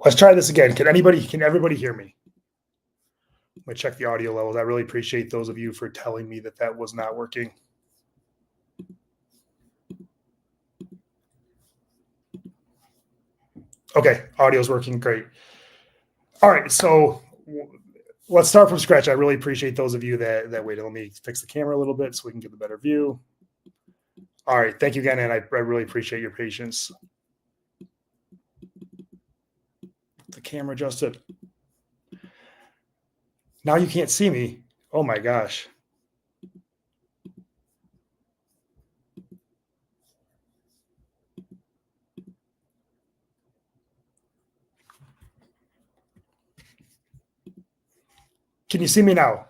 Let's try this again. Can everybody hear me? Let me check the audio levels. I really appreciate those of you for telling me that that was not working. Okay, audio's working great. All right, so let's start from scratch. I really appreciate those of you that waited. Let me fix the camera a little bit so we can get a better view. All right, thank you again, and I really appreciate your patience. The camera adjusted. Now you can't see me. Oh my gosh. Can you see me now?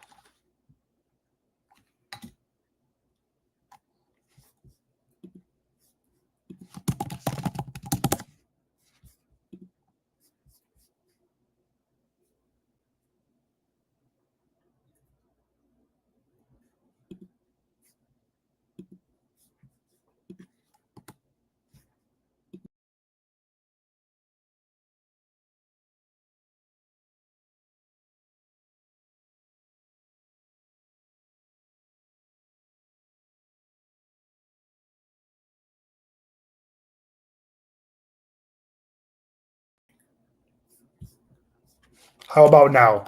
How about now?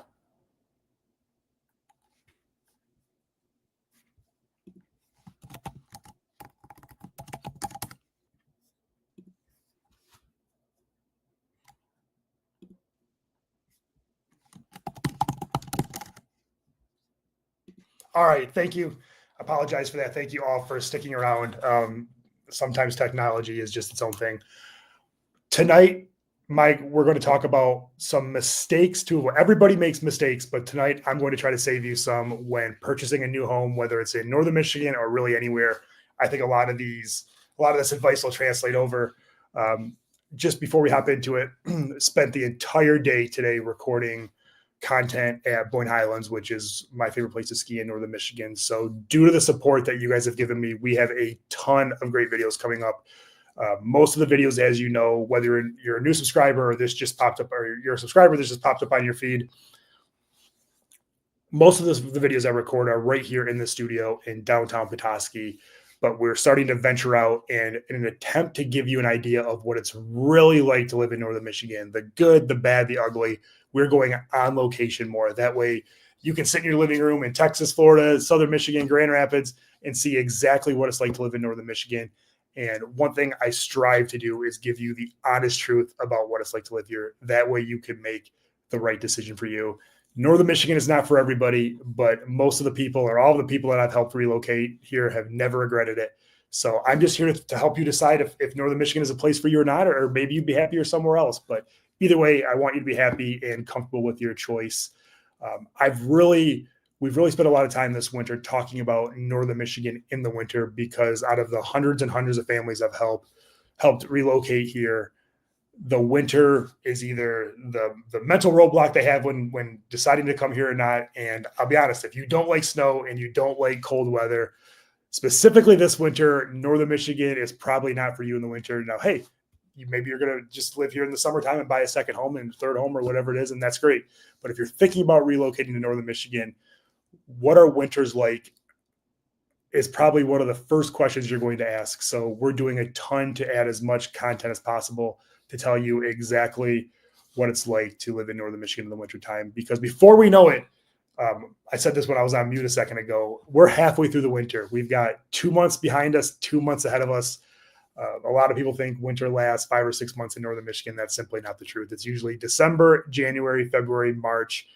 All right, thank you. Apologize for that. Thank you all for sticking around. Sometimes technology is just its own thing. Tonight, Mike, we're going to talk about some mistakes too. Everybody makes mistakes, but tonight I'm going to try to save you some when purchasing a new home, whether it's in Northern Michigan or really anywhere. I think a lot of this advice will translate over. Just before we hop into it, spent the entire day today recording content at Boyne Highlands, which is my favorite place to ski in Northern Michigan. So due to the support that you guys have given me, we have a ton of great videos coming up. Most of the videos, as you know, whether you're a new subscriber or this just popped up, or you're a subscriber, this just popped up on your feed. Most of the videos I record are right here in the studio in downtown Petoskey, but we're starting to venture out and in an attempt to give you an idea of what it's really like to live in Northern Michigan, the good, the bad, the ugly. We're going on location more. That way you can sit in your living room in Texas, Florida, Southern Michigan, Grand Rapids, and see exactly what it's like to live in Northern Michigan. And one thing I strive to do is give you the honest truth about what it's like to live here. That way you can make the right decision for you. Northern Michigan is not for everybody, but most of the people or all of the people that I've helped relocate here have never regretted it. So I'm just here to help you decide if Northern Michigan is a place for you or not, or maybe you'd be happier somewhere else. But either way, I want you to be happy and comfortable with your choice. We've really spent a lot of time this winter talking about Northern Michigan in the winter because out of the hundreds and hundreds of families I've helped relocate here, the winter is either the mental roadblock they have when deciding to come here or not. And I'll be honest, if you don't like snow and you don't like cold weather, specifically this winter, Northern Michigan is probably not for you in the winter. Now, hey, maybe you're going to just live here in the summertime and buy a second home and third home or whatever it is, and that's great. But if you're thinking about relocating to Northern Michigan, what are winters like is probably one of the first questions you're going to ask. So we're doing a ton to add as much content as possible to tell you exactly what it's like to live in Northern Michigan in the wintertime. Because before we know it, I said this when I was on mute a second ago, we're halfway through the winter. We've got 2 months behind us, 2 months ahead of us. A lot of people think winter lasts 5 or 6 months in Northern Michigan. That's simply not the truth. It's usually December, January, February, March.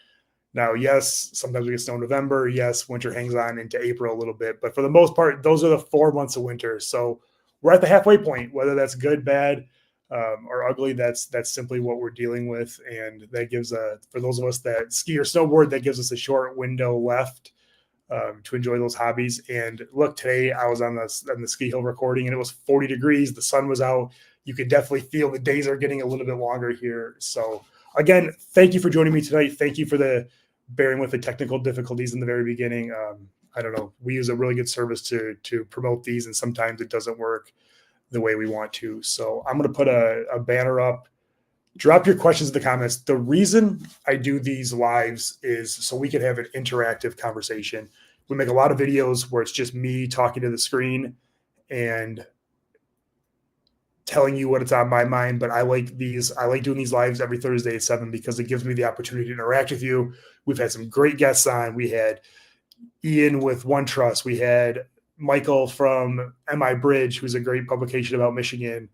Now, yes, sometimes we get snow in November. Yes, winter hangs on into April a little bit. But for the most part, those are the 4 months of winter. So we're at the halfway point, whether that's good, bad, or ugly. That's simply what we're dealing with. And that gives for those of us that ski or snowboard, that gives us a short window left to enjoy those hobbies. And look, today I was on the ski hill recording and it was 40 degrees. The sun was out. You could definitely feel the days are getting a little bit longer here. So again, thank you for joining me tonight. Thank you for bearing with the technical difficulties in the very beginning. I don't know. We use a really good service to promote these, and sometimes it doesn't work the way we want to. So I'm going to put a banner up Drop your questions in the comments. The reason I do these lives is so we can have an interactive conversation. We make a lot of videos where it's just me talking to the screen and telling you what it's on my mind, but I like doing these lives every Thursday at 7 because it gives me the opportunity to interact with you. We've had some great guests on. We had Ian with One Trust. We had Michael from MI Bridge, who's a great publication about Michigan.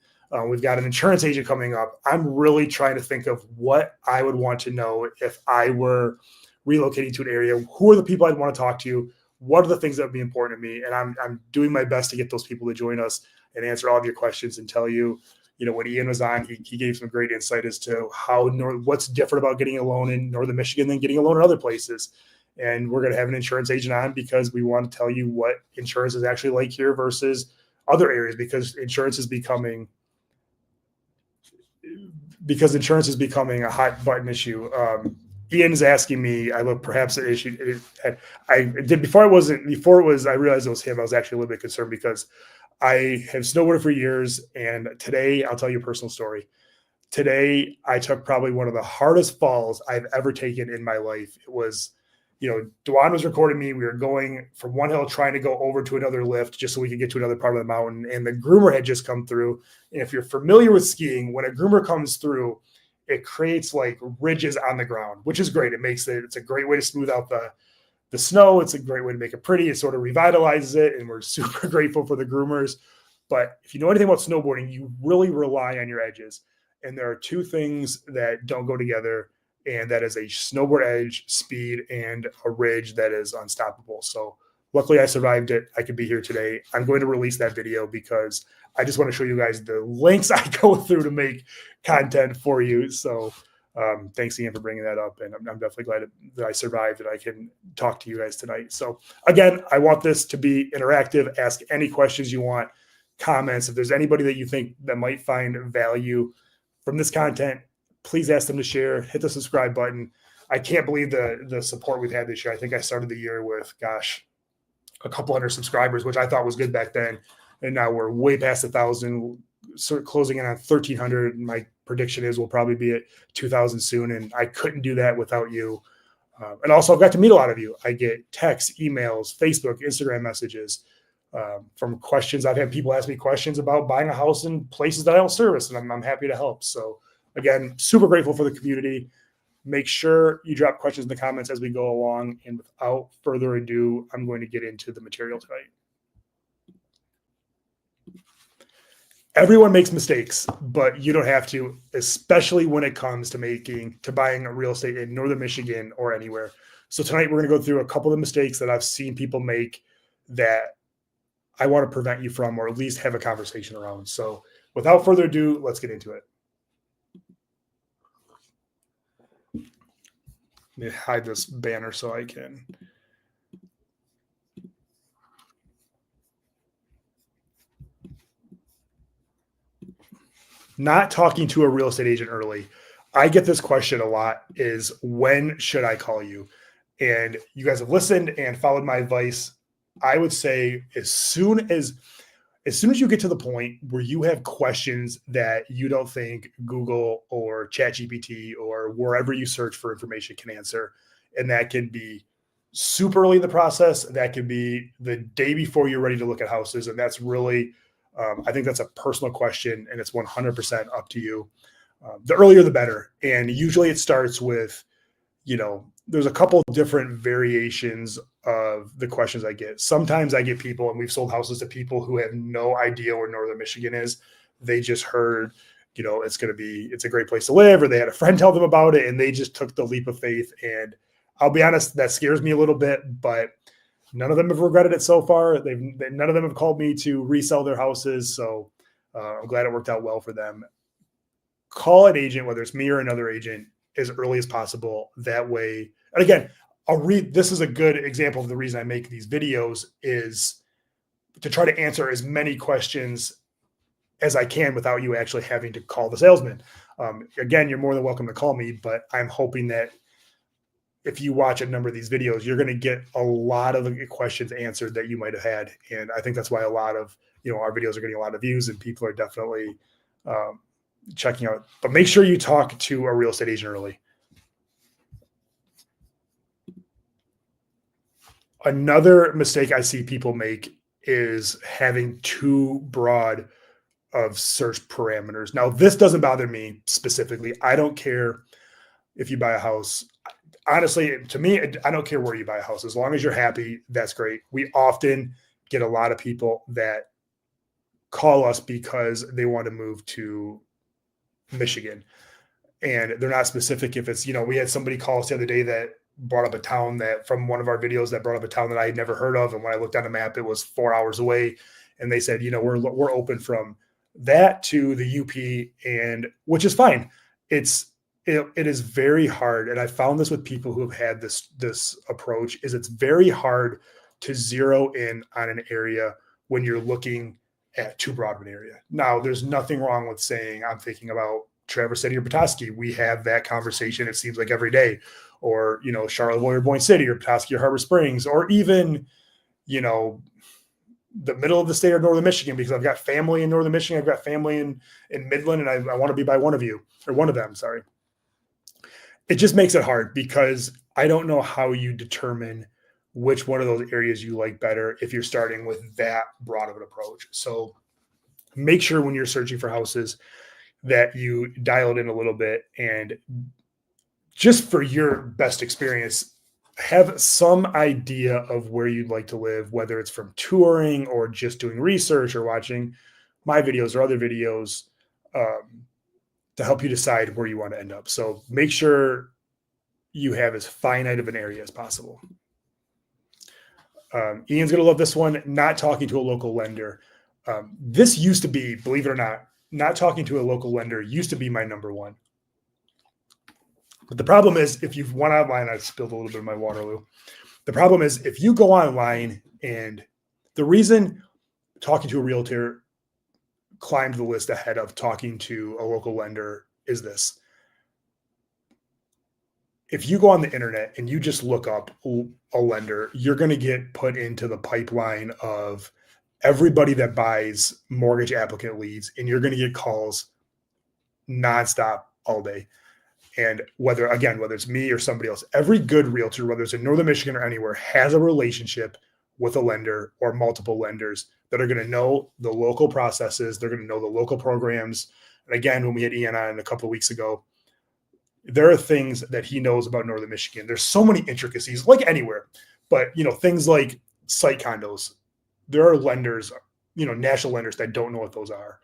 We've got an insurance agent coming up. I'm really trying to think of what I would want to know if I were relocating to an area. Who are the people I'd want to talk to? What are the things that would be important to me? And I'm doing my best to get those people to join us and answer all of your questions and tell you, when Ian was on, he gave some great insight as to what's different about getting a loan in Northern Michigan than getting a loan in other places. And we're going to have an insurance agent on because we want to tell you what insurance is actually like here versus other areas, because insurance is becoming a hot button issue. Ian is asking me, I look perhaps an issue. I realized it was him. I was actually a little bit concerned because I have snowboarded for years. And today, I'll tell you a personal story. Today, I took probably one of the hardest falls I've ever taken in my life. It was, Duan was recording me. We were going from one hill, trying to go over to another lift just so we could get to another part of the mountain. And the groomer had just come through. And if you're familiar with skiing, when a groomer comes through, it creates like ridges on the ground, which is great. It's a great way to smooth out the snow. It's a great way to make it pretty. It sort of revitalizes it. And we're super grateful for the groomers. But if you know anything about snowboarding, you really rely on your edges. And there are two things that don't go together. And that is a snowboard edge, speed, and a ridge that is unstoppable. So luckily I survived it. I could be here today. I'm going to release that video because I just want to show you guys the lengths I go through to make content for you. So thanks again for bringing that up. And I'm definitely glad that I survived and I can talk to you guys tonight. So again, I want this to be interactive. Ask any questions you want, comments. If there's anybody that you think that might find value from this content, please ask them to share, hit the subscribe button. I can't believe the support we've had this year. I think I started the year with, a couple hundred subscribers, which I thought was good back then. And now we're way past 1,000, closing in on 1,300. My prediction is we'll probably be at 2,000 soon. And I couldn't do that without you. And also I've got to meet a lot of you. I get texts, emails, Facebook, Instagram messages from questions. I've had people ask me questions about buying a house in places that I don't service, and I'm happy to help. So again, super grateful for the community. Make sure you drop questions in the comments as we go along. And without further ado, I'm going to get into the material tonight. Everyone makes mistakes, but you don't have to, especially when it comes to buying a real estate in Northern Michigan or anywhere. So tonight we're going to go through a couple of the mistakes that I've seen people make that I want to prevent you from, or at least have a conversation around. So without further ado, let's get into it. Let me hide this banner so I can. Not talking to a real estate agent early. I get this question a lot, is when should I call you? And you guys have listened and followed my advice. I would say as soon as you get to the point where you have questions that you don't think Google or ChatGPT or wherever you search for information can answer, and that can be super early in the process, that can be the day before you're ready to look at houses, and that's really, I think that's a personal question, and it's 100% up to you. The earlier the better, and usually it starts with, there's a couple of different variations of the questions I get. Sometimes I get people, and we've sold houses to people who have no idea where Northern Michigan is. They just heard, it's a great place to live, or they had a friend tell them about it, and they just took the leap of faith. And I'll be honest, that scares me a little bit, but none of them have regretted it so far. None of them have called me to resell their houses. So I'm glad it worked out well for them. Call an agent, whether it's me or another agent, as early as possible. That way, and again, this is a good example of the reason I make these videos, is to try to answer as many questions as I can without you actually having to call the salesman. Again, you're more than welcome to call me, but I'm hoping that if you watch a number of these videos, you're going to get a lot of the questions answered that you might have had. And I think that's why a lot of, our videos are getting a lot of views, and people are definitely, checking out. But make sure you talk to a real estate agent early. Another mistake I see people make is having too broad of search parameters. Now, this doesn't bother me specifically. I don't care if you buy a house. Honestly, to me, I don't care where you buy a house. As long as you're happy, that's great. We often get a lot of people that call us because they want to move to Michigan. And they're not specific if it's, we had somebody call us the other day that brought up a town that from one of our videos that brought up a town that I had never heard of. And when I looked on the map, it was 4 hours away. And they said, we're open from that to the UP, and which is fine. It is very hard. And I found this with people who have had this approach is it's very hard to zero in on an area when you're looking at too broad of an area. Now, there's nothing wrong with saying, I'm thinking about Traverse City or Petoskey. We have that conversation, it seems like every day, or, Charlottesville or Boyne City or Petoskey or Harbor Springs, or even, the middle of the state of Northern Michigan, because I've got family in Northern Michigan. I've got family in Midland, and I want to be by one of them. Sorry. It just makes it hard because I don't know how you determine which one of those areas you like better if you're starting with that broad of an approach. So make sure when you're searching for houses that you dial it in a little bit, and just for your best experience, have some idea of where you'd like to live, whether it's from touring or just doing research or watching my videos or other videos to help you decide where you want to end up. So make sure you have as finite of an area as possible. Ian's going to love this one, not talking to a local lender. This used to be, believe it or not talking to a local lender used to be my number one. But the problem is, if you've went online, I spilled a little bit of my Waterloo. The problem is, if you go online, and the reason talking to a realtor climbed the list ahead of talking to a local lender is this. If you go on the internet and you just look up a lender, you're going to get put into the pipeline of everybody that buys mortgage applicant leads, and you're going to get calls nonstop all day. And whether it's me or somebody else, every good realtor, whether it's in Northern Michigan or anywhere, has a relationship with a lender or multiple lenders that are going to know the local processes. They're going to know the local programs. And again, when we had Ian on a couple of weeks ago, there are things that he knows about Northern Michigan. There's so many intricacies, like anywhere, but things like site condos. There are lenders, national lenders that don't know what those are.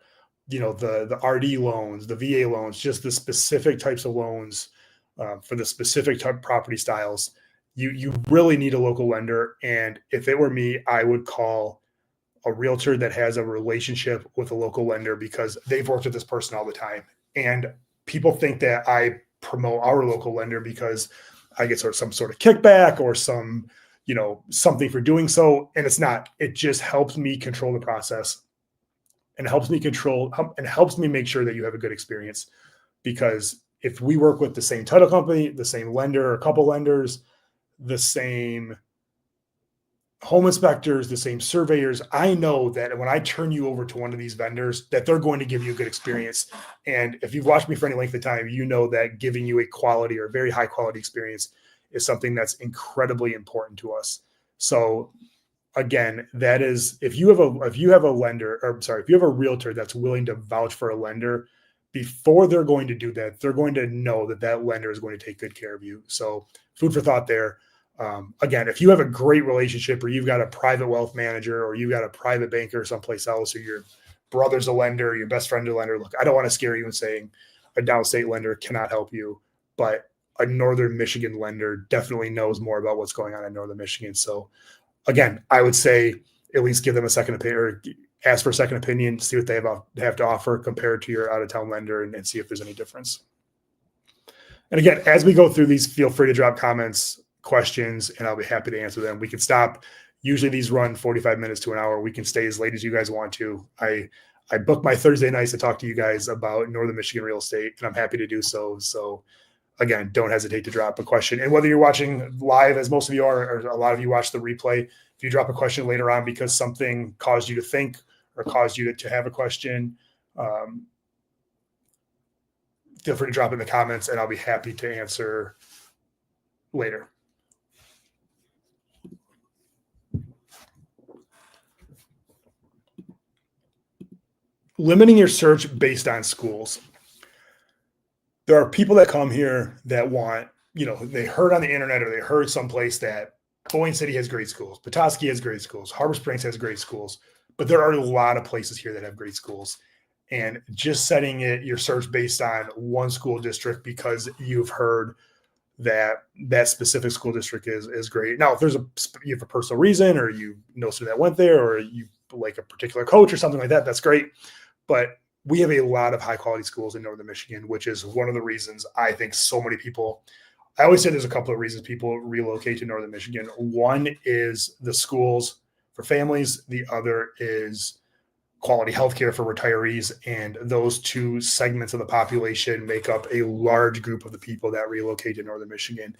The RD loans, the VA loans, just the specific types of loans for the specific type of property styles. You really need a local lender. And if it were me, I would call a realtor that has a relationship with a local lender, because they've worked with this person all the time. And people think that I promote our local lender because I get some sort of kickback or some, something for doing so. And it's not. It just helps me control the process. And helps me make sure that you have a good experience. Because if we work with the same title company, the same lender, a couple lenders, the same home inspectors, the same surveyors, I know that when I turn you over to one of these vendors, that they're going to give you a good experience. And if you've watched me for any length of time, you know that giving you a quality or very high quality experience is something that's incredibly important to us. So again, that is, if you have a realtor that's willing to vouch for a lender, before they're going to do that, they're going to know that lender is going to take good care of you. So food for thought there. Again, if you have a great relationship, or you've got a private wealth manager, or you've got a private banker someplace else, or your brother's a lender, or your best friend a lender, look, I don't want to scare you in saying a downstate lender cannot help you, but a Northern Michigan lender definitely knows more about what's going on in Northern Michigan. So again, I would say at least give them a second opinion, or ask for a second opinion, see what they have to offer compared to your out-of-town lender, and see if there's any difference. And again, as we go through these, feel free to drop comments, questions, and I'll be happy to answer them. We can stop. Usually these run 45 minutes to an hour. We can stay as late as you guys want to. I book my Thursday nights to talk to you guys about Northern Michigan real estate, and I'm happy to do so. So again, don't hesitate to drop a question. And whether you're watching live, as most of you are, or a lot of you watch the replay, if you drop a question later on because something caused you to think or caused you to have a question, feel free to drop in the comments and I'll be happy to answer later. Limiting your search based on schools. There are people that come here that want, they heard on the internet or they heard someplace that Boyne City has great schools, Petoskey has great schools, Harbor Springs has great schools, but there are a lot of places here that have great schools. And just setting your search based on one school district because you've heard that specific school district is great. Now, if you have a personal reason or you know someone that went there or you like a particular coach or something like that, that's great. But we have a lot of high quality schools in Northern Michigan, which is one of the reasons I think so many people, I always say there's a couple of reasons people relocate to Northern Michigan. One is the schools for families. The other is quality healthcare for retirees. And those two segments of the population make up a large group of the people that relocate to Northern Michigan.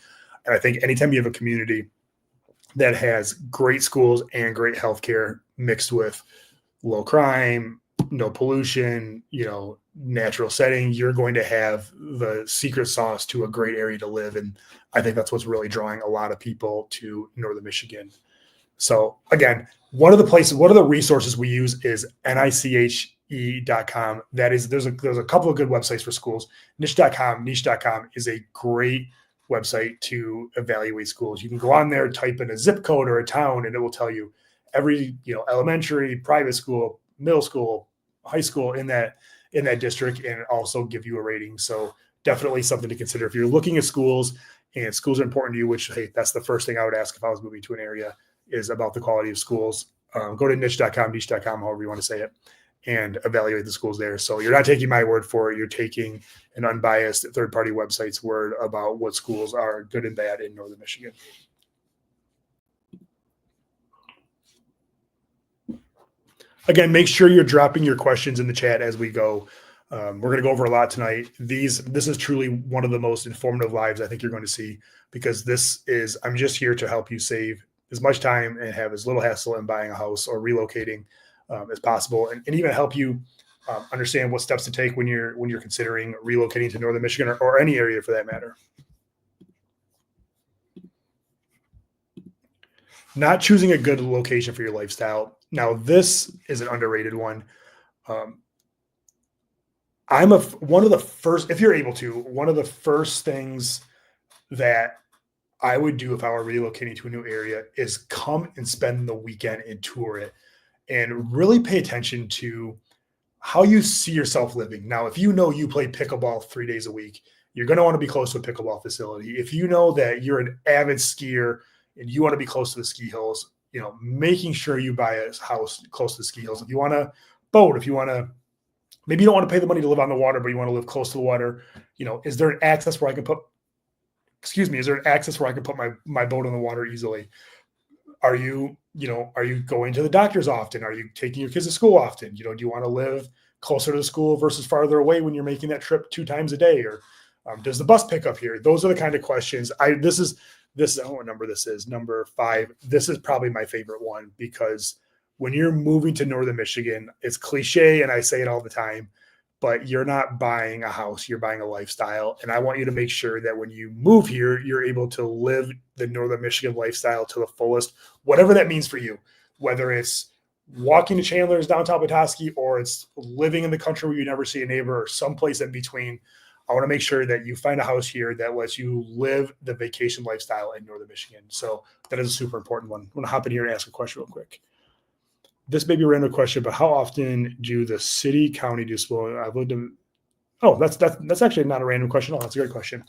And I think anytime you have a community that has great schools and great healthcare mixed with low crime, no pollution, natural setting, you're going to have the secret sauce to a great area to live. And I think that's what's really drawing a lot of people to Northern Michigan. So again, one of the resources we use is niche.com. There's a couple of good websites for schools. Niche.com is a great website to evaluate schools. You can go on there, type in a zip code or a town, and it will tell you every, elementary, private school, middle school, high school in that district, and also give you a rating. So definitely something to consider if you're looking at schools and schools are important to you, which, hey, that's the first thing I would ask if I was moving to an area is about the quality of schools. Go to niche.com, however you want to say it, and evaluate the schools there. So you're not taking my word for it. You're taking an unbiased third-party website's word about what schools are good and bad in Northern Michigan. Again, make sure you're dropping your questions in the chat as we go. We're going to go over a lot tonight. This is truly one of the most informative lives I think you're going to see, because I'm just here to help you save as much time and have as little hassle in buying a house or relocating as possible, and even help you understand what steps to take when you're considering relocating to Northern Michigan or any area for that matter. Not choosing a good location for your lifestyle. Now, this is an underrated one. One of the first, if you're able to, one of the first things that I would do if I were relocating to a new area is come and spend the weekend and tour it and really pay attention to how you see yourself living. Now, if you play pickleball 3 days a week, you're going to want to be close to a pickleball facility. If you know that you're an avid skier and you want to be close to the ski hills, making sure you buy a house close to the ski hills. If you want to boat, maybe you don't want to pay the money to live on the water, but you want to live close to the water, is there an access where I can put my boat on the water easily? Are you going to the doctors often? Are you taking your kids to school often? Do you want to live closer to the school versus farther away when you're making that trip 2 times a day? Or does the bus pick up here? Those are the kind of questions. This is what number this is, number 5. This is probably my favorite one, because when you're moving to Northern Michigan, it's cliche and I say it all the time, but you're not buying a house, you're buying a lifestyle. And I want you to make sure that when you move here, you're able to live the Northern Michigan lifestyle to the fullest, whatever that means for you, whether it's walking to Chandler's downtown Petoskey or it's living in the country where you never see a neighbor or someplace in between. I want to make sure that you find a house here that lets you live the vacation lifestyle in Northern Michigan. So that is a super important one. I'm going to hop in here and ask a question real quick. This may be a random question, but how often do the city, county do school? I've lived in. Oh, that's actually not a random question. Oh, that's a great question.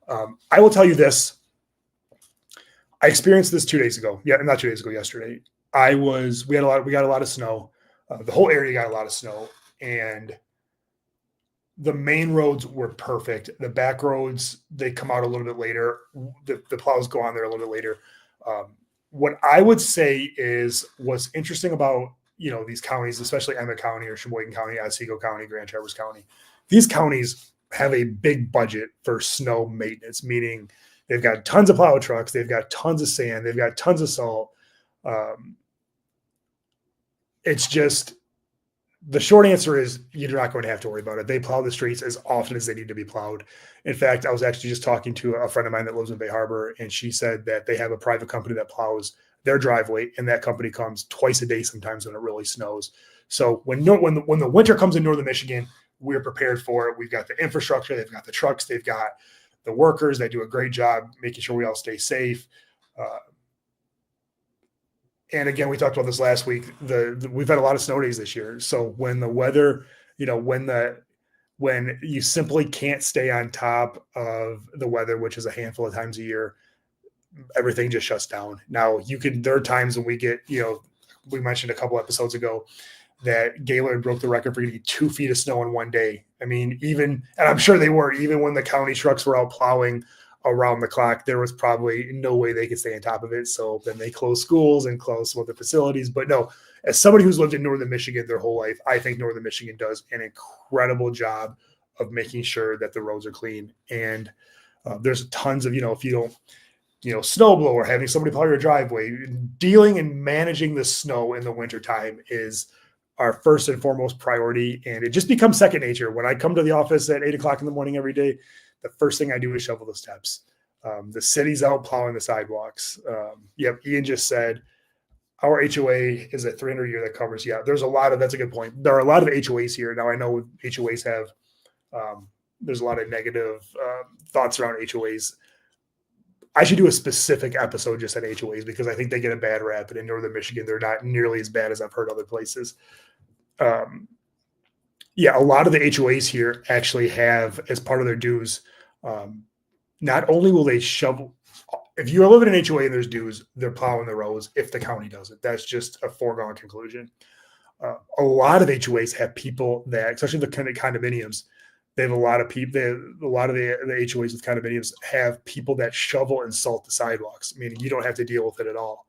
I will tell you this. I experienced this 2 days ago. Yeah, not 2 days ago. Yesterday, we got a lot of snow. The whole area got a lot of snow, and the main roads were perfect. The back roads, they come out a little bit later. The plows go on there a little bit later. What I would say is what's interesting about, these counties, especially Emmett County or Sheboygan County, Otsego County, Grand Traverse County, these counties have a big budget for snow maintenance, meaning they've got tons of plow trucks, they've got tons of sand, they've got tons of salt. It's just the short answer is you're not going to have to worry about it. They plow the streets as often as they need to be plowed. In fact, I was actually just talking to a friend of mine that lives in Bay Harbor, and she said that they have a private company that plows their driveway, and that company comes twice a day sometimes when it really snows. So when the winter comes in northern Michigan, we're prepared for it. We've got the infrastructure, they've got the trucks, they've got the workers. They do a great job making sure we all stay safe. And again, we talked about this last week. We've had a lot of snow days this year. So when the weather, when you simply can't stay on top of the weather, which is a handful of times a year, everything just shuts down. Now there are times when we get, we mentioned a couple episodes ago that Gaylord broke the record for getting 2 feet of snow in one day. I mean, and I'm sure they were, even when the county trucks were out plowing around the clock, there was probably no way they could stay on top of it. So then they closed schools and closed some other facilities. But no, as somebody who's lived in northern Michigan their whole life, I think northern Michigan does an incredible job of making sure that the roads are clean. And there's tons of, if you don't, snowblower, having somebody plow your driveway, dealing and managing the snow in the wintertime is our first and foremost priority. And it just becomes second nature. When I come to the office at 8:00 in the morning every day, the first thing I do is shovel the steps. The city's out plowing the sidewalks. Yep. Ian just said our HOA is a 300 year that covers. Yeah, that's a good point. There are a lot of HOAs here. Now I know HOAs have, there's a lot of negative thoughts around HOAs. I should do a specific episode just on HOAs because I think they get a bad rap. And in northern Michigan, they're not nearly as bad as I've heard other places. Yeah, a lot of the HOAs here actually have, as part of their dues, not only will they shovel, if you're living in an HOA and there's dues, they're plowing the roads if the county does it. That's just a foregone conclusion. A lot of HOAs have people that, especially the kind of condominiums, they have a lot of people, a lot of the HOAs with condominiums have people that shovel and salt the sidewalks, meaning you don't have to deal with it at all.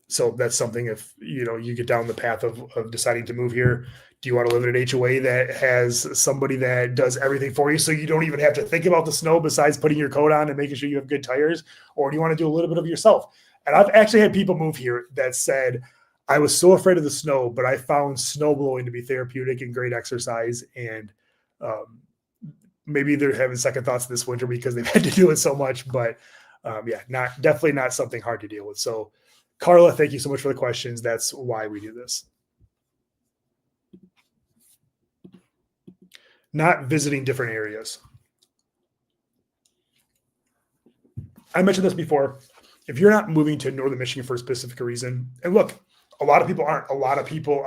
So that's something if, you get down the path of deciding to move here, do you want to live in an HOA that has somebody that does everything for you so you don't even have to think about the snow besides putting your coat on and making sure you have good tires? Or do you want to do a little bit of it yourself? And I've actually had people move here that said, I was so afraid of the snow, but I found snow blowing to be therapeutic and great exercise. And maybe they're having second thoughts this winter because they've had to do it so much. But definitely not something hard to deal with. So Carla, thank you so much for the questions. That's why we do this. Not visiting different areas. I mentioned this before. If you're not moving to northern Michigan for a specific reason, and look, a lot of people aren't. A lot of people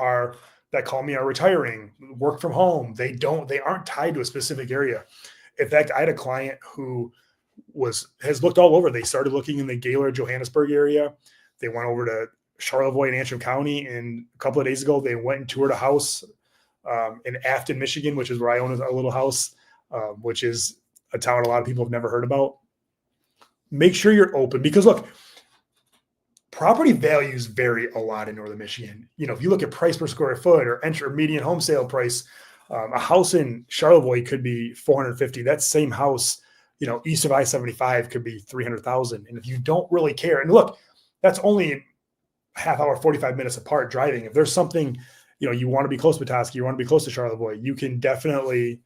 that call me are retiring, work from home. They aren't tied to a specific area. In fact, I had a client who has looked all over. They started looking in the Gaylord, Johannesburg area. They went over to Charlevoix and Antrim County, and a couple of days ago, they went and toured a house in Afton, Michigan, which is where I own a little house, which is a town a lot of people have never heard about. Make sure you're open because look, property values vary a lot in northern Michigan. If you look at price per square foot or median home sale price, a house in Charlevoix could be $450. That same house, east of I-75 could be $300,000. And if you don't really care, and look, that's only half hour, 45 minutes apart driving. If there's something, you want to be close to Petoskey, you want to be close to Charlevoix, you can definitely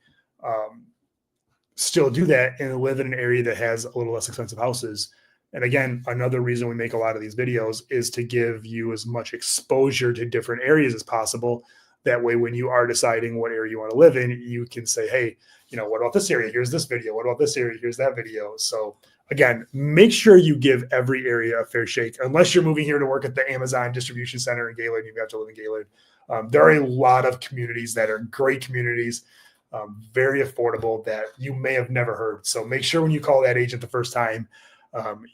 still do that and live in an area that has a little less expensive houses. And again, another reason we make a lot of these videos is to give you as much exposure to different areas as possible. That way, when you are deciding what area you want to live in, you can say, hey, what about this area? Here's this video. What about this area? Here's that video. So again, make sure you give every area a fair shake. Unless you're moving here to work at the Amazon distribution center in Gaylord, you've got to live in Gaylord. There are a lot of communities that are great communities, very affordable that you may have never heard. So make sure when you call that agent the first time,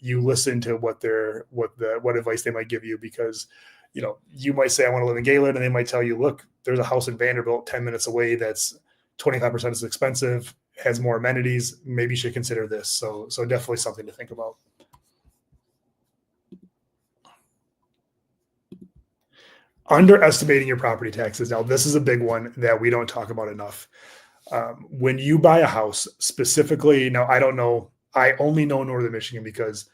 you listen to what advice they might give you, because you might say I want to live in Gaylord, and they might tell you, look, there's a house in Vanderbilt 10 minutes away that's 25% as expensive, has more amenities. Maybe you should consider this. So definitely something to think about. Underestimating your property taxes. Now, this is a big one that we don't talk about enough. When you buy a house specifically, now I don't know, I only know northern Michigan because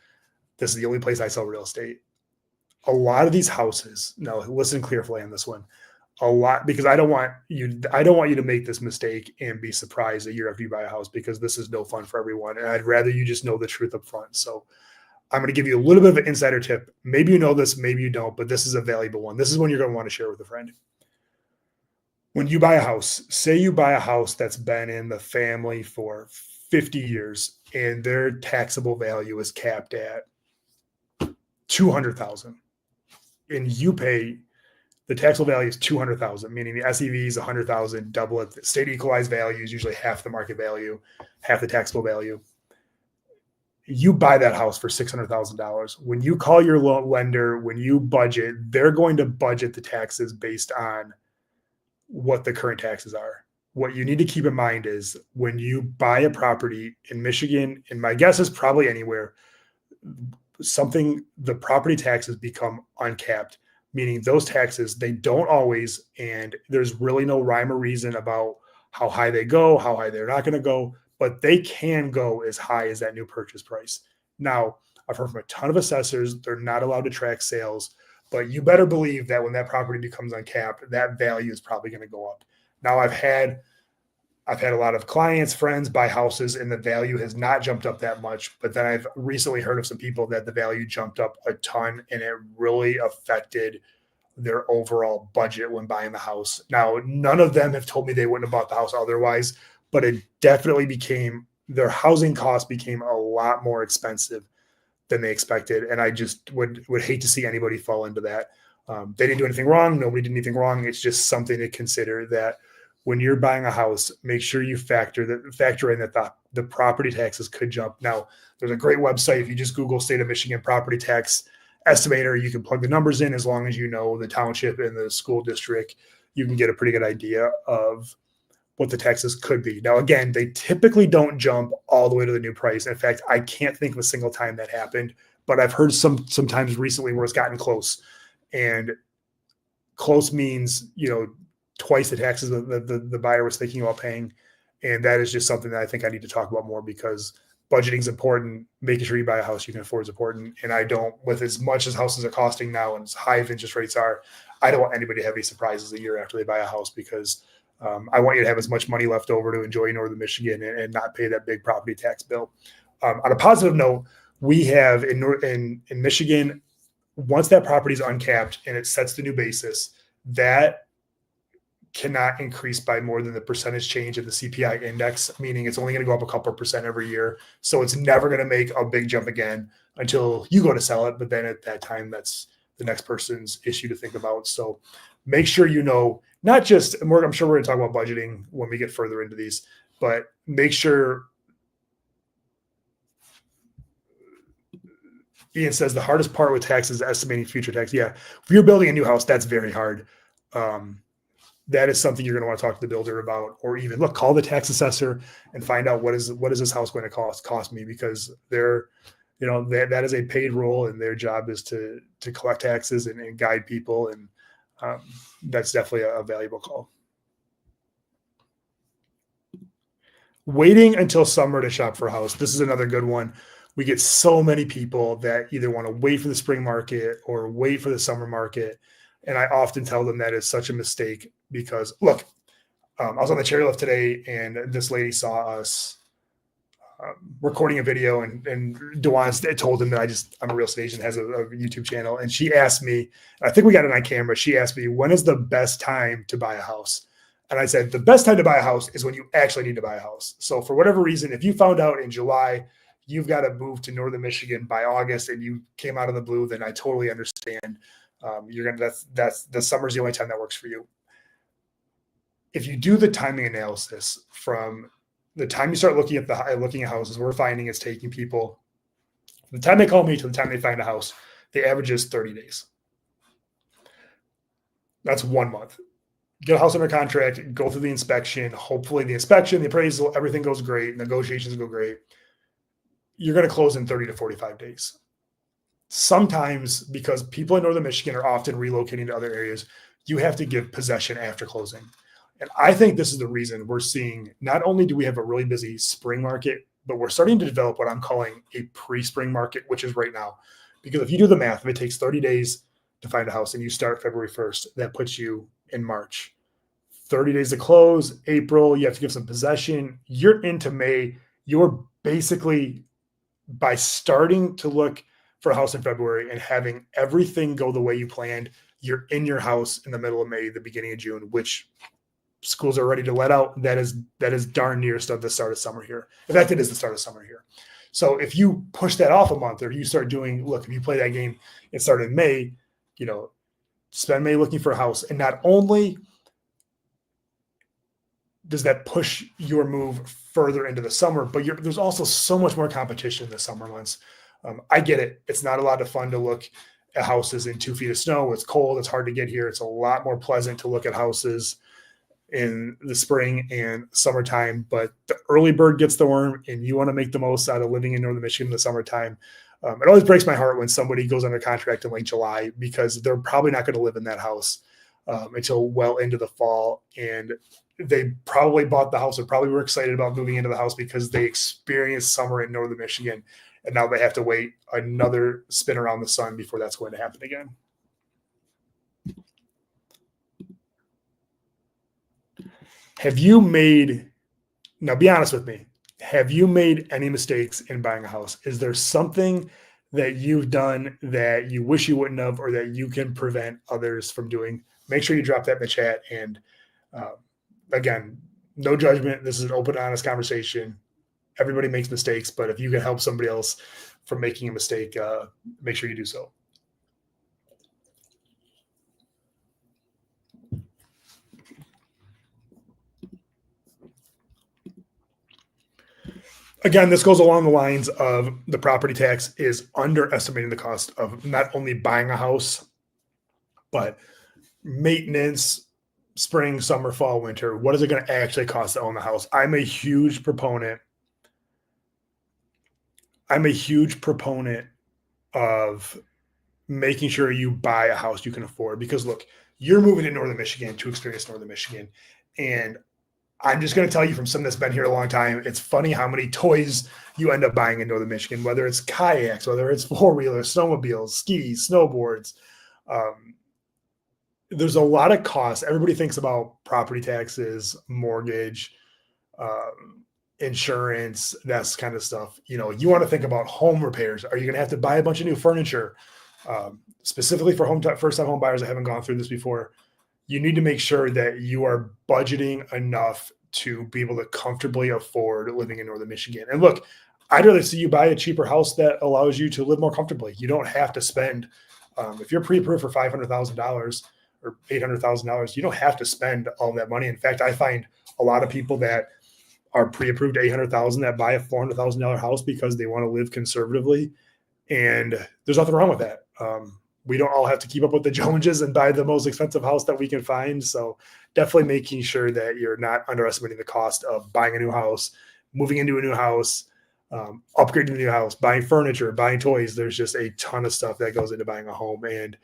this is the only place I sell real estate. A lot of these houses, now listen carefully on this one. a lot, because I don't want you to make this mistake and be surprised a year after you buy a house, because this is no fun for everyone. And I'd rather you just know the truth up front. So I'm going to give you a little bit of an insider tip. Maybe you know this, maybe you don't, but this is a valuable one. This is one you're going to want to share with a friend. When you buy a house, say you buy a house that's been in the family for 50 years and their taxable value is capped at 200,000, and you pay, the taxable value is 200,000, meaning the SEV is 100,000, double it. The state equalized value is usually half the market value, half the taxable value. You buy that house for $600,000. When you call your lender, when you budget, they're going to budget the taxes based on what the current taxes are. What you need to keep in mind is when you buy a property in Michigan, and my guess is probably anywhere, the property taxes become uncapped, meaning those taxes, they don't always, and there's really no rhyme or reason about how high they go, how high they're not going to go, but they can go as high as that new purchase price. Now, I've heard from a ton of assessors, they're not allowed to track sales, but you better believe that when that property becomes uncapped, that value is probably going to go up. Now, I've had a lot of clients, friends buy houses and the value has not jumped up that much. But then I've recently heard of some people that the value jumped up a ton and it really affected their overall budget when buying the house. Now, none of them have told me they wouldn't have bought the house otherwise, but it definitely their housing costs became a lot more expensive than they expected. And I just would hate to see anybody fall into that. They didn't do anything wrong. Nobody did anything wrong. It's just something to consider, that when you're buying a house, make sure you factor in that the property taxes could jump. Now, there's a great website. If you just Google state of Michigan property tax estimator, you can plug the numbers in. As long as you know the township and the school district, you can get a pretty good idea of what the taxes could be. Now, again, they typically don't jump all the way to the new price. In fact, I can't think of a single time that happened, but I've heard sometimes recently where it's gotten close, and close means, twice the taxes the buyer was thinking about paying. And that is just something that I think I need to talk about more, because budgeting is important. Making sure you buy a house you can afford is important. And I don't, with as much as houses are costing now and as high as interest rates are, I don't want anybody to have any surprises a year after they buy a house, because I want you to have as much money left over to enjoy Northern Michigan and not pay that big property tax bill. On a positive note, we have in Michigan, once that property is uncapped and it sets the new basis, that cannot increase by more than the percentage change in the CPI index, meaning it's only going to go up a couple of percent every year. So it's never going to make a big jump again until you go to sell it. But then at that time, that's the next person's issue to think about. So make sure not just, I'm sure we're going to talk about budgeting when we get further into these, but make sure. Ian says the hardest part with taxes is estimating future tax. Yeah, if you're building a new house, that's very hard. That is something you're going to want to talk to the builder about, or even call the tax assessor and find out what is this house going to cost me, because that is a paid role, and their job is to collect taxes and guide people. And that's definitely a valuable call. Waiting until summer to shop for a house. This is another good one. We get so many people that either want to wait for the spring market or wait for the summer market. And I often tell them that is such a mistake, because I was on the chairlift today and this lady saw us recording a video, and Dewan told him that I'm a real estate agent, has a YouTube channel. And she asked me, I think we got it on camera. She asked me, when is the best time to buy a house? And I said, the best time to buy a house is when you actually need to buy a house. So for whatever reason, if you found out in July, you've got to move to Northern Michigan by August and you came out of the blue, then I totally understand. That's the summer's the only time that works for you. If you do the timing analysis from the time you start looking at houses, we're finding it's taking people from the time they call me to the time they find a house, the average is 30 days. That's 1 month. Get a house under contract, go through the inspection. Hopefully the inspection, the appraisal, everything goes great. Negotiations go great. You're going to close in 30 to 45 days. Sometimes, because people in Northern Michigan are often relocating to other areas, you have to give possession after closing. And I think this is the reason we're seeing, not only do we have a really busy spring market, but we're starting to develop what I'm calling a pre-spring market, which is right now. Because if you do the math, if it takes 30 days to find a house and you start February 1st, that puts you in March. 30 days to close. April, you have to give some possession. You're into May. You're basically, by starting to look for a house in February and having everything go the way you planned, you're in your house in the middle of May, the beginning of June, which schools are ready to let out. That is darn near the start of summer here. In fact, it is the start of summer here. So if you push that off a month, or you start doing, look, if you play that game and start in May, spend May looking for a house. And not only does that push your move further into the summer, but there's also so much more competition in the summer months. I get it. It's not a lot of fun to look at houses in 2 feet of snow. It's cold. It's hard to get here. It's a lot more pleasant to look at houses in the spring and summertime, but the early bird gets the worm, and you want to make the most out of living in Northern Michigan in the summertime. It always breaks my heart when somebody goes under contract in late July, because they're probably not going to live in that house until well into the fall. And they probably bought the house, or probably were excited about moving into the house because they experienced summer in Northern Michigan. And now they have to wait another spin around the sun before that's going to happen again. Now be honest with me, have you made any mistakes in buying a house? Is there something that you've done that you wish you wouldn't have, or that you can prevent others from doing? Make sure you drop that in the chat. And again, no judgment. This is an open, honest conversation. Everybody makes mistakes, but if you can help somebody else from making a mistake, make sure you do so. Again, this goes along the lines of the property tax is underestimating the cost of not only buying a house, but maintenance, spring, summer, fall, winter. What is it going to actually cost to own the house? I'm a huge proponent of making sure you buy a house you can afford, because look, you're moving to Northern Michigan to experience Northern Michigan. And I'm just going to tell you, from someone that's been here a long time, it's funny how many toys you end up buying in Northern Michigan, whether it's kayaks, whether it's four-wheelers, snowmobiles, skis, snowboards. There's a lot of costs. Everybody thinks about property taxes, mortgage, insurance, that kind of stuff. You want to think about home repairs. Are you going to have to buy a bunch of new furniture? Specifically for first-time home buyers, I haven't gone through this before. You need to make sure that you are budgeting enough to be able to comfortably afford living in Northern Michigan. And look, I'd rather see you buy a cheaper house that allows you to live more comfortably. You don't have to spend, if you're pre-approved for $500,000 or $800,000, you don't have to spend all that money. In fact, I find a lot of people that are pre-approved $800,000 that buy a $400,000 house because they want to live conservatively. And there's nothing wrong with that. We don't all have to keep up with the Joneses and buy the most expensive house that we can find. So definitely making sure that you're not underestimating the cost of buying a new house, moving into a new house, upgrading the new house, buying furniture, buying toys. There's just a ton of stuff that goes into buying a home. And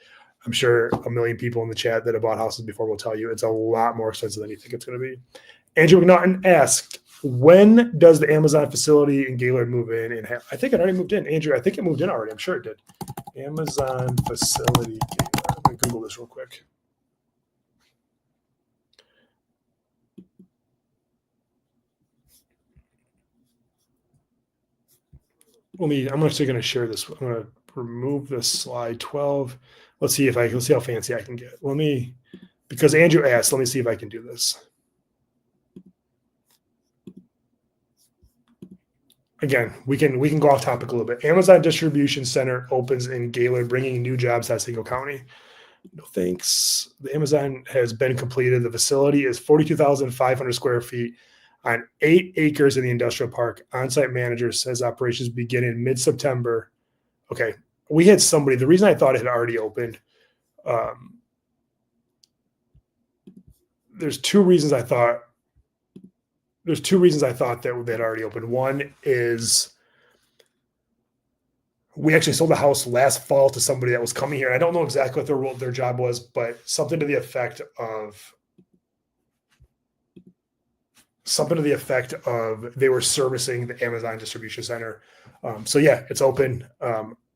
I'm sure a million people in the chat that have bought houses before will tell you it's a lot more expensive than you think it's going to be. Andrew McNaughton asked, when does the Amazon facility in Gaylord move in? And I think it already moved in. Andrew, I think it moved in already. I'm sure it did. Amazon facility Gaylord. Let me Google this real quick. I'm actually going to share this. I'm going to remove this slide 12. Let's see how fancy I can get. Because Andrew asked, let me see if I can do this. Again, we can go off topic a little bit. Amazon Distribution Center opens in Gaylord, bringing new jobs to Otsego County. No thanks. The Amazon has been completed. The facility is 42,500 square feet on 8 acres in the industrial park. On-site manager says operations begin in mid-September. Okay, we had somebody. The reason I thought it had already opened, there's two reasons I thought that they'd already opened. One is we actually sold a house last fall to somebody that was coming here. I don't know exactly what their job was, but something to the effect of they were servicing the Amazon Distribution Center. So yeah, it's open.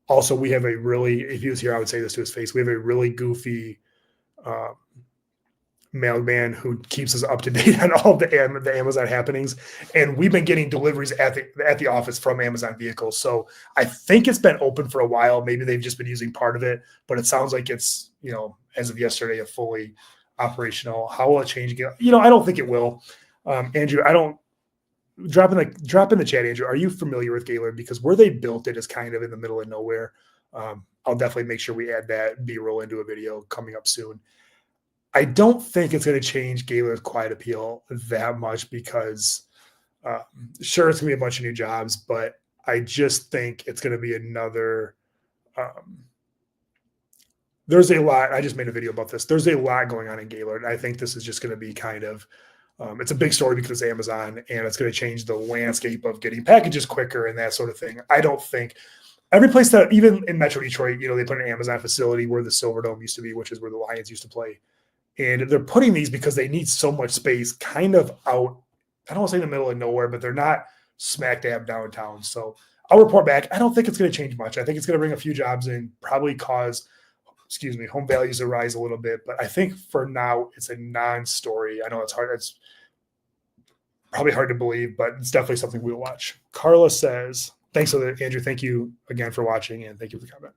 Also, we have if he was here, I would say this to his face. We have a really goofy mailman who keeps us up to date on all the Amazon happenings. And we've been getting deliveries at the office from Amazon vehicles. So I think it's been open for a while. Maybe they've just been using part of it, but it sounds like it's, as of yesterday, a fully operational. How will it change again? I don't think it will. Andrew, I don't drop in the chat, Andrew. Are you familiar with Gaylord? Because where they built it is kind of in the middle of nowhere. I'll definitely make sure we add that B-roll into a video coming up soon. I don't think it's going to change Gaylord's quiet appeal that much because sure, it's going to be a bunch of new jobs, but I just think it's going to be another there's a lot. I just made a video about this. There's a lot going on in Gaylord. I think this is just going to be kind of it's a big story because it's Amazon, and it's going to change the landscape of getting packages quicker and that sort of thing. I don't think every place that, even in Metro Detroit, they put an Amazon facility where the Silverdome used to be, which is where the Lions used to play. And they're putting these because they need so much space kind of out. I don't want to say in the middle of nowhere, but they're not smack dab downtown. So I'll report back. I don't think it's going to change much. I think it's going to bring a few jobs in, probably cause, home values to rise a little bit. But I think for now, it's a non-story. I know it's hard. It's probably hard to believe, but it's definitely something we'll watch. Carla says, thanks for that, Andrew. Thank you again for watching, and thank you for the comment.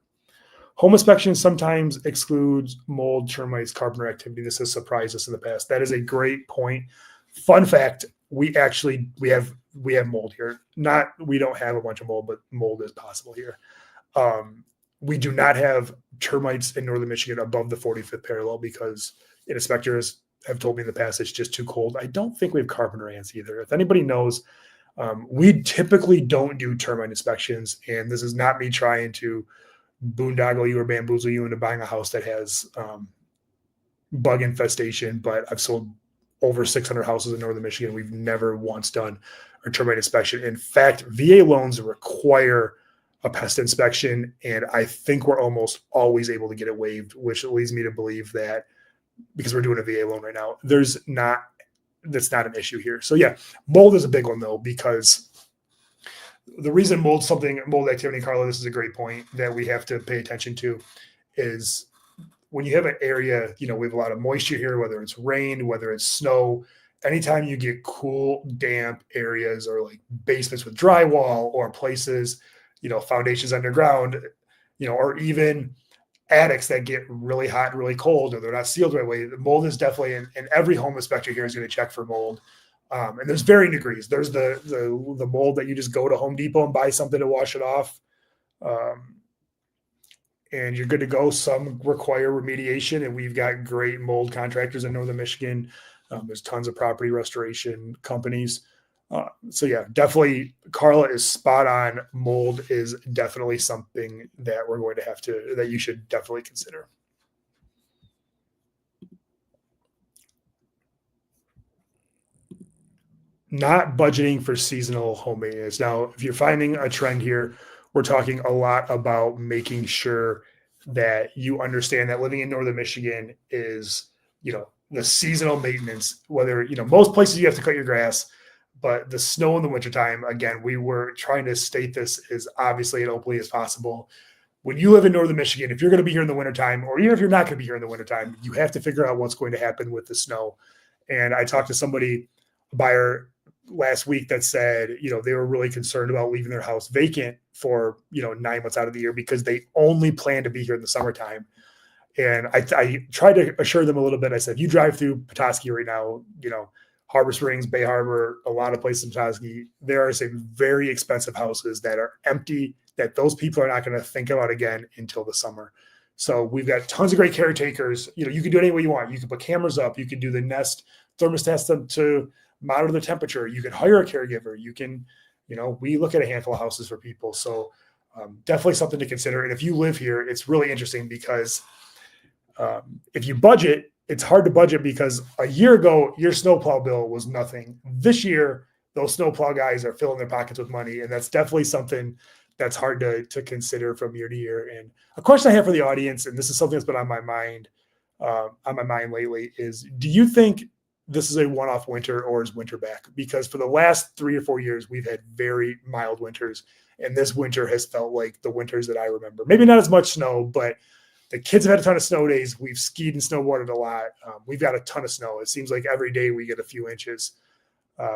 Home inspection sometimes excludes mold, termites, carpenter activity. This has surprised us in the past. That is a great point. Fun fact: we have mold here. We don't have a bunch of mold, but mold is possible here. We do not have termites in northern Michigan above the 45th parallel because inspectors have told me in the past it's just too cold. I don't think we have carpenter ants either. If anybody knows, we typically don't do termite inspections, and this is not me trying to boondoggle you or bamboozle you into buying a house that has bug infestation, but I've sold over 600 houses in northern Michigan. We've never once done a termite inspection. In fact, VA loans require a pest inspection, and I think we're almost always able to get it waived, which leads me to believe that because we're doing a VA loan right now, that's not an issue here. So yeah, mold is a big one though, because the reason mold activity, Carla, this is a great point that we have to pay attention to, is when you have an area, we have a lot of moisture here, whether it's rain, whether it's snow, anytime you get cool, damp areas or like basements with drywall or places, foundations underground, or even attics that get really hot and really cold, or they're not sealed the right way. The mold is definitely, and every home inspector here is going to check for mold. And there's varying degrees. There's the mold that you just go to Home Depot and buy something to wash it off. And you're good to go. Some require remediation, and we've got great mold contractors in northern Michigan. There's tons of property restoration companies. So yeah, definitely Carla is spot on. Mold is definitely something that we're going to that you should definitely consider. Not budgeting for seasonal home maintenance. Now, if you're finding a trend here, we're talking a lot about making sure that you understand that living in northern Michigan is, the seasonal maintenance, whether, most places you have to cut your grass, but the snow in the wintertime, again, we were trying to state this as obviously and openly as possible. When you live in northern Michigan, if you're going to be here in the wintertime, or even if you're not going to be here in the wintertime, you have to figure out what's going to happen with the snow. And I talked to somebody, a buyer last week, that said, they were really concerned about leaving their house vacant for, 9 months out of the year because they only plan to be here in the summertime. And I tried to assure them a little bit. I said, if you drive through Petoskey right now, Harbor Springs, Bay Harbor, a lot of places in Petoskey, there are some very expensive houses that are empty that those people are not going to think about again until the summer. So we've got tons of great caretakers. You can do it any way you want. You can put cameras up. You can do the Nest thermostats to monitor the temperature. You can hire a caregiver. You can, we look at a handful of houses for people. So definitely something to consider. And if you live here, it's really interesting because if you budget, it's hard to budget because a year ago, your snowplow bill was nothing. This year, those snowplow guys are filling their pockets with money. And that's definitely something that's hard to consider from year to year. And a question I have for the audience, and this is something that's been on my mind lately, is do you think this is a one-off winter or is winter back? Because for the last 3 or 4 years, we've had very mild winters. And this winter has felt like the winters that I remember. Maybe not as much snow, but The kids have had a ton of snow days. We've skied and snowboarded a lot. We've got a ton of snow. It seems like every day we get a few inches.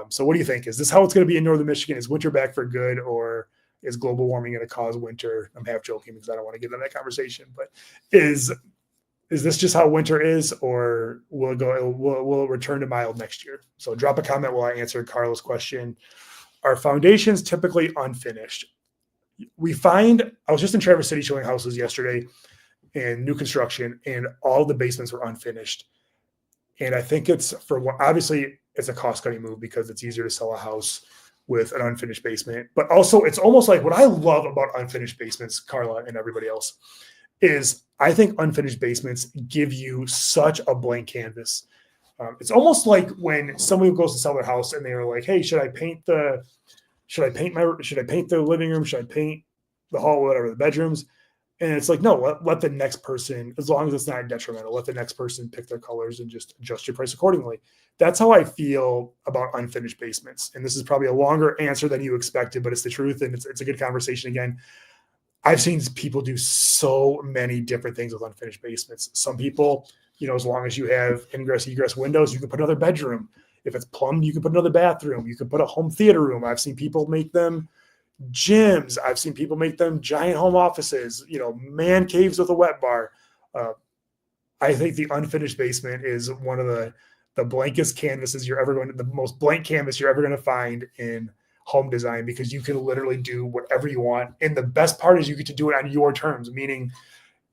So what do you think? Is this how it's going to be in northern Michigan? Is winter back for good, or is global warming going to cause winter? I'm half joking because I don't want to get into that conversation, but is this just how winter is, or will it return to mild next year? So drop a comment while I answer Carla's question. Are foundations typically unfinished? We find, I was just in Traverse City showing houses yesterday in new construction, and all the basements were unfinished. And I think it's obviously it's a cost cutting move because it's easier to sell a house with an unfinished basement. But also it's almost like what I love about unfinished basements, Carla and everybody else, is I think unfinished basements give you such a blank canvas. It's almost like when somebody goes to sell their house and they're like, "Hey, should I paint the living room? Should I paint the hall, whatever, the bedrooms?" And it's like, no, let the next person, as long as it's not detrimental, let the next person pick their colors and just adjust your price accordingly. That's how I feel about unfinished basements. And this is probably a longer answer than you expected, but it's the truth. And it's a good conversation again. I've seen people do so many different things with unfinished basements. Some people, as long as you have ingress, egress windows, you can put another bedroom. If it's plumbed, you can put another bathroom. You can put a home theater room. I've seen people make them gyms. I've seen people make them giant home offices, man caves with a wet bar. I think the unfinished basement is one of the blankest canvases the most blank canvas you're ever going to find in home design, because you can literally do whatever you want. And the best part is you get to do it on your terms, meaning,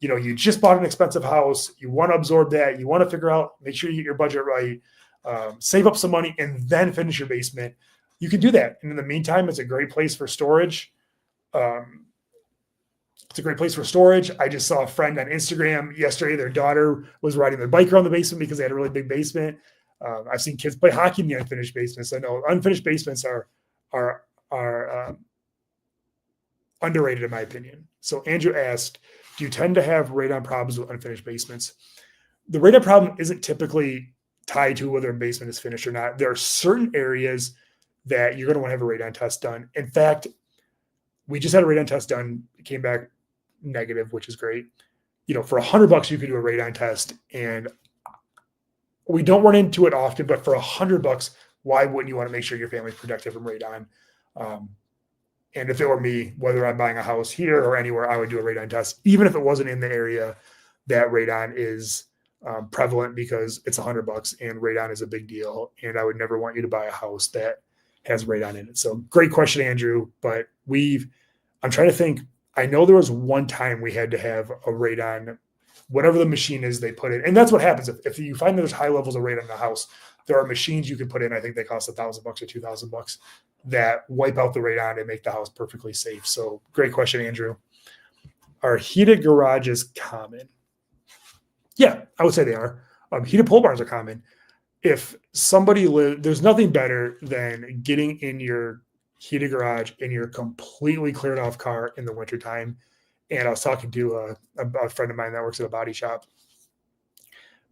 you just bought an expensive house. You want to absorb that. You want to figure out, make sure you get your budget right, save up some money, and then finish your basement. You can do that. And in the meantime, it's a great place for storage. I just saw a friend on Instagram yesterday. Their daughter was riding their bike around the basement because they had a really big basement. I've seen kids play hockey in the unfinished basements. I know unfinished basements are underrated in my opinion. So Andrew asked, do you tend to have radon problems with unfinished basements? The radon problem isn't typically tied to whether a basement is finished or not. There are certain areas that you're going to want to have a radon test done. In fact, we just had a radon test done. It came back negative, which is great. For $100, you can do a radon test, and we don't run into it often, but for $100, why wouldn't you want to make sure your family's protected from radon? And if it were me, whether I'm buying a house here or anywhere, I would do a radon test, even if it wasn't in the area that radon is prevalent, because it's $100 and radon is a big deal. And I would never want you to buy a house that has radon in it. So great question, Andrew. But I'm trying to think. I know there was one time we had to have a radon, whatever the machine is they put in. And that's what happens. If you find there's high levels of radon in the house, there are machines you can put in. I think they cost $1,000 or $2,000 that wipe out the radon and make the house perfectly safe. So great question, Andrew. Are heated garages common? Yeah, I would say they are. Heated pole barns are common. If somebody there's nothing better than getting in your heated garage in your completely cleared off car in the wintertime. And I was talking to a friend of mine that works at a body shop.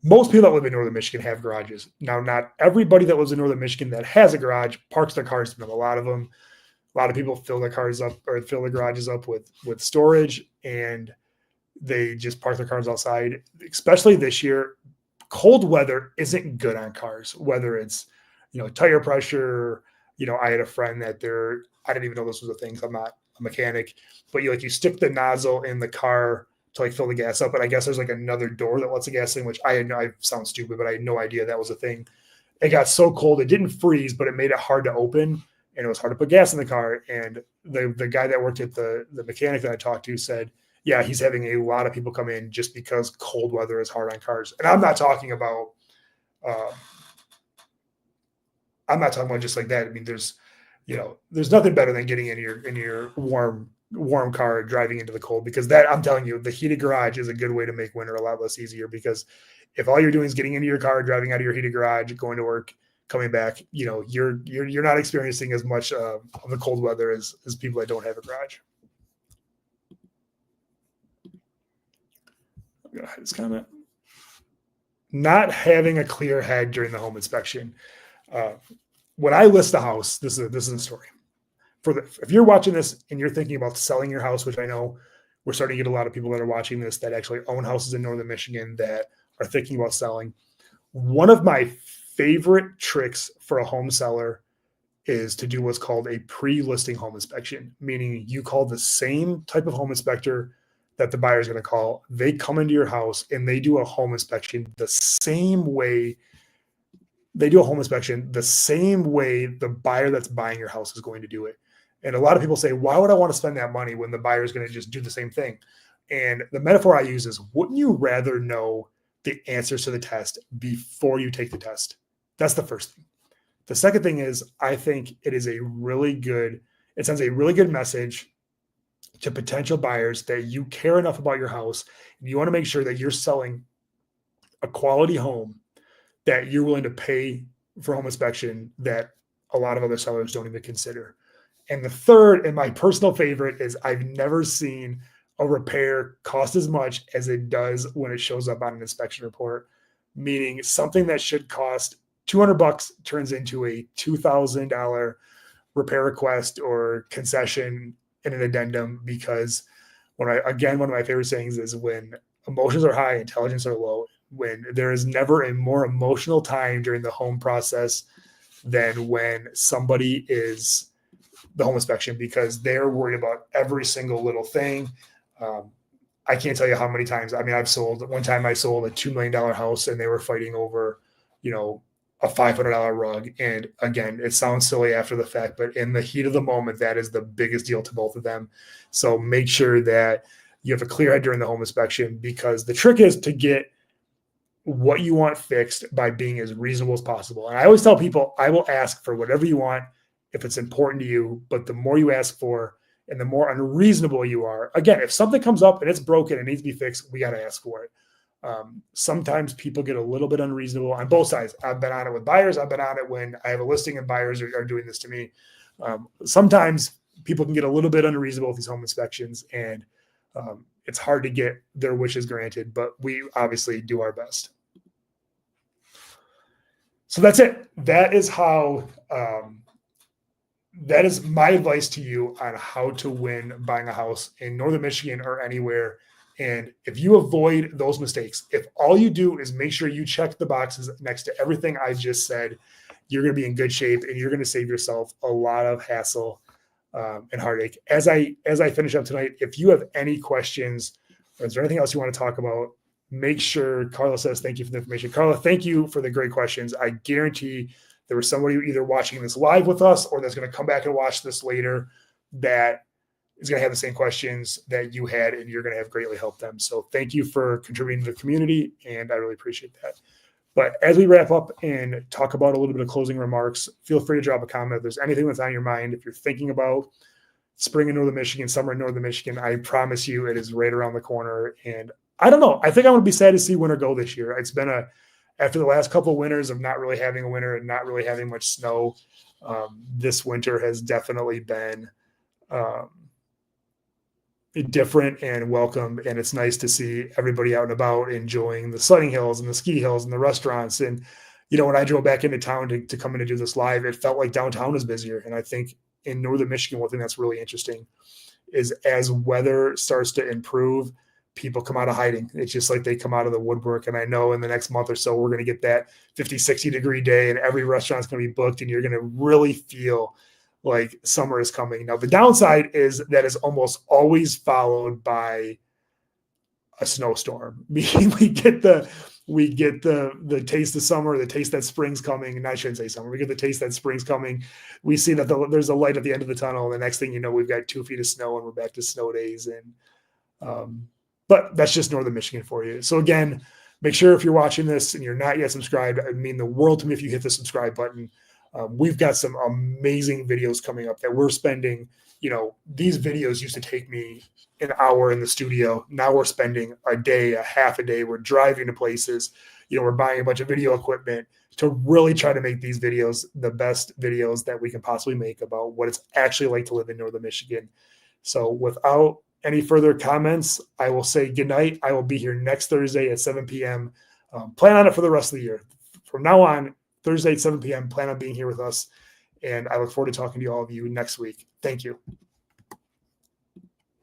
Most people that live in northern Michigan have garages. Now, not everybody that lives in northern Michigan that has a garage parks their cars in them. A lot of people fill their cars up or fill the garages up with storage, and they just park their cars outside. Especially this year, cold weather isn't good on cars, whether it's, tire pressure. I had a friend that I didn't even know this was a thing. So I'm not a mechanic, but you stick the nozzle in the car to fill the gas up. But I guess there's another door that lets the gas in, which I sound stupid, but I had no idea that was a thing. It got so cold. It didn't freeze, but it made it hard to open, and it was hard to put gas in the car. And the guy that worked at the mechanic that I talked to said, yeah, he's having a lot of people come in just because cold weather is hard on cars. And I'm not talking about just like that. I mean, there's nothing better than getting in your warm car, driving into the cold, because that, I'm telling you, the heated garage is a good way to make winter a lot less easier, because if all you're doing is getting into your car, driving out of your heated garage, going to work, coming back, you're not experiencing as much of the cold weather as people that don't have a garage. I'm going to hide this comment. Not having a clear head during the home inspection. When I list a house, this is a story. If you're watching this and you're thinking about selling your house, which I know we're starting to get a lot of people that are watching this that actually own houses in Northern Michigan that are thinking about selling. One of my favorite tricks for a home seller is to do what's called a pre-listing home inspection, meaning you call the same type of home inspector that the buyer is going to call. They come into your house and they do a home inspection the same way. They do a home inspection the same way the buyer that's buying your house is going to do it. And a lot of people say, why would I want to spend that money when the buyer is going to just do the same thing? And the metaphor I use is, wouldn't you rather know the answers to the test before you take the test? That's the first thing. The second thing is, I think it sends a really good message to potential buyers that you care enough about your house and you want to make sure that you're selling a quality home that you're willing to pay for home inspection that a lot of other sellers don't even consider. And the third, and my personal favorite, is I've never seen a repair cost as much as it does when it shows up on an inspection report, meaning something that should cost $200 turns into a $2,000 repair request or concession in an addendum, because one of my favorite sayings is, when emotions are high, intelligence are low. When there is never a more emotional time during the home process than when somebody is the home inspection, because they're worried about every single little thing. I can't tell you how many times. I mean, one time I sold a $2 million house and they were fighting over, a $500 rug. And again, it sounds silly after the fact, but in the heat of the moment, that is the biggest deal to both of them. So make sure that you have a clear head during the home inspection, because the trick is to get what you want fixed by being as reasonable as possible. And I always tell people, I will ask for whatever you want if it's important to you, but the more you ask for and the more unreasonable you are, again, if something comes up and it's broken and needs to be fixed, we got to ask for it. Sometimes people get a little bit unreasonable on both sides. I've been on it with buyers. I've been on it when I have a listing and buyers are doing this to me. Sometimes people can get a little bit unreasonable with these home inspections, and it's hard to get their wishes granted, but we obviously do our best. So that's it. That is my advice to you on how to win buying a house in Northern Michigan or anywhere. And if you avoid those mistakes, if all you do is make sure you check the boxes next to everything I just said, you're going to be in good shape and you're going to save yourself a lot of hassle and heartache. As I finish up tonight, if you have any questions, or is there anything else you want to talk about, make sure Carla says thank you for the information. Carla, thank you for the great questions. I guarantee there was somebody either watching this live with us or that's going to come back and watch this later that is going to have the same questions that you had, and you're going to have greatly helped them. So thank you for contributing to the community, and I really appreciate that. But as we wrap up and talk about a little bit of closing remarks, feel free to drop a comment if there's anything that's on your mind. If you're thinking about spring in Northern Michigan, summer in Northern Michigan, I promise you it is right around the corner. And I don't know. I think I would be sad to see winter go this year. It's been after the last couple of winters of not really having a winter and not really having much snow, this winter has definitely been different and welcome. And it's nice to see everybody out and about enjoying the sledding hills and the ski hills and the restaurants. And, when I drove back into town to come in and do this live, it felt like downtown was busier. And I think in Northern Michigan, one thing that's really interesting is as weather starts to improve, people come out of hiding. It's just like they come out of the woodwork. And I know in the next month or so, we're going to get that 50, 60 degree day and every restaurant's going to be booked, and you're going to really feel like summer is coming. Now, the downside is that is almost always followed by a snowstorm. Meaning we get the taste of summer, the taste that spring's coming. And I shouldn't say summer. We get the taste that spring's coming. We see that there's a light at the end of the tunnel. And the next thing you know, we've got 2 feet of snow and we're back to snow days. And but that's just Northern Michigan for you. So again, make sure if you're watching this and you're not yet subscribed, it would mean the world to me if you hit the subscribe button. We've got some amazing videos coming up that we're spending, these videos used to take me an hour in the studio. Now we're spending a half a day. We're driving to places, we're buying a bunch of video equipment to really try to make these videos the best videos that we can possibly make about what it's actually like to live in Northern Michigan. So without any further comments, I will say good night. I will be here next Thursday at 7 p.m. Plan on it for the rest of the year. From now on, Thursday at 7 p.m., plan on being here with us. And I look forward to talking to all of you next week. Thank you.